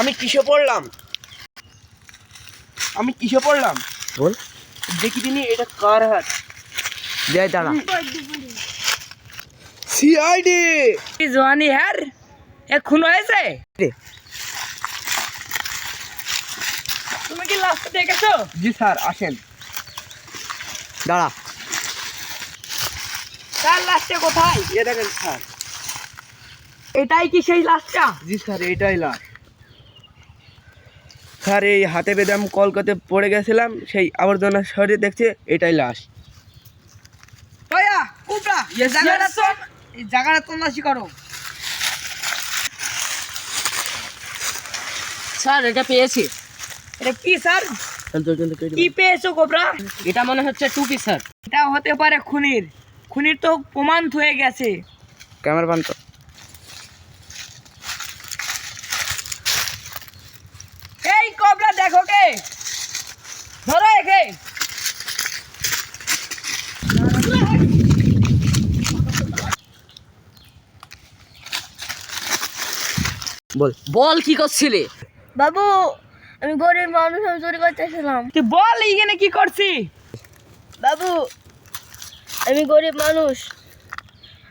আমি কিসে পড়লাম বল। দেখি তিনি এটা কার হাত? যাই দাঁড়া। সিআইডি জওয়ানি হ্যার এ খুন হয়েছে। তুমি কি লাস্ট দেখেছো? জি স্যার, আসেন। দাঁড়া। তার লাস্টে কোথায়? এ দেখেন স্যার। এটাই কি সেই লাস্টটা? জি স্যার, এটাই লাশ। স্যার, এই হাতে বেঁধে আমি কলকাতায় পড়ে গেছিলাম, সেই আবর্জনা শরীরে দেখছে এটাই লাশ। ওয়া কুবরা এই জায়গাটা তল্লাশি করো। স্যার এটা পেয়েছি। এটা কি স্যার? কি পেয়েছো কোবরা? এটা মনে হচ্ছে টুপি স্যার। এটা হতে পারে খুনির তো প্রমাণ হয়ে গেছে। ক্যামেরা বান তো। এই কোবরা দেখো কে, ধরো একে। বল কি করছিলি? বাবু, আমি গরিব মানুষ, আমি চুরি করতেছিলাম। তুই বল এইখানে কি করছি? বাবু, আমি গরিব মানুষ,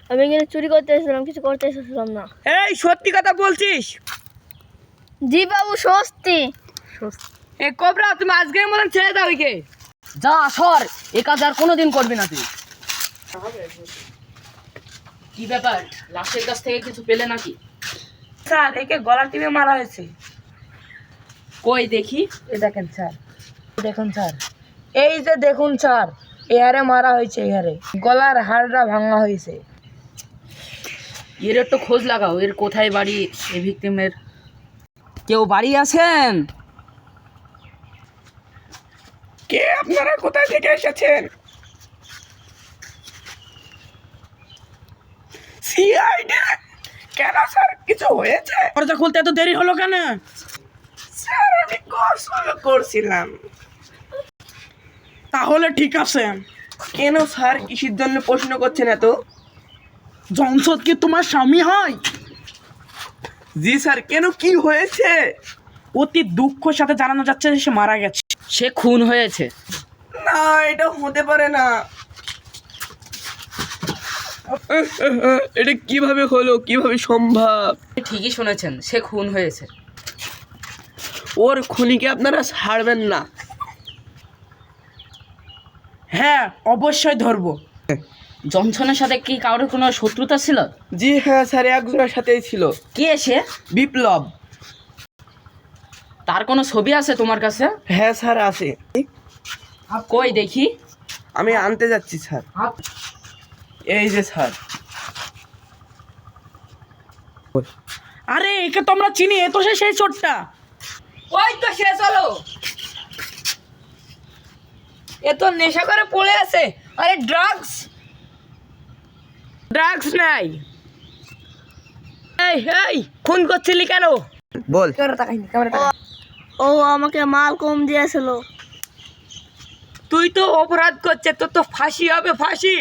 আমি এখানে চুরি করতেছিলাম, কিছু করতে এসেছিলাম না। এই সত্যি কথা বলছিস? জি বাবু, সত্যি। এ কোবরা, তুমি আজকের মতন ছেড়ে দাও একে। যা সর, এ কাজ আর কোনোদিন করবি না তুই। কি ব্যাপার, লাশের কাছ থেকে কিছু পেলে নাকি? স্যার, একে গলা টিপে মারা হয়েছে। কই দেখি। এই দেখেন স্যার, দেখুন স্যার, এই যে দেখুন স্যার, এই হারে মারা হয়েছে, এই হারে গলার হাড়টা ভাঙা হয়েছে। এর একটু খোঁজ লাগাও, এর কোথায় বাড়ি এই ভিকটিমের। কেউ বাড়ি আছেন? কে আপনারা, কোথায় থেকে এসেছেন? সিআইডি। কেন স্যার, কিছু হয়েছে? দরজা খুলতে এত দেরি হলো কেন? স্যার, আমি গোসল করছিলাম। তাহলে ঠিক আছে। কেন স্যার, কিসের জন্য প্রশ্ন করছেন এত? জনসদ কি তোমার স্বামী হয়? জি স্যার, কেন, কি হয়েছে? অতি দুঃখের সাথে জানানো যাচ্ছে যে সে মারা গেছে। সে খুন হয়েছে। না, এটা হতে পারে না। এটা কিভাবে হলো, কিভাবে সম্ভব? ঠিকই শুনেছেন, সে খুন হয়েছে। ওর খুনিকে আপনারা ছাড়বেন না। হ্যাঁ, অবশ্যই ধরবো। জনসনের সাথে কি কারোর কোনো শত্রুতা ছিল? জি হ্যাঁ স্যার, একজনের সাথেই ছিল। কে সে? বিপ্লব। তার কোনো ছবি আছে তোমার কাছে? হ্যাঁ স্যার, আছে। কই দেখি। আমি আনতে যাচ্ছি স্যার। এই যে স্যার। আরে একে তোমরা চিনি, এ তো সেই চোরটা। ওই তো সে, চলো। এ তো নেশা করে পড়ে আছে। আরে ড্রাগস নাই। এই এই খুন করছিলি কেন? বল। ও আমাকে মাল কম দিয়েছিল। তুই তো অপরাধ করছে, তোর তো ফাঁসি হবে, ফাঁসি।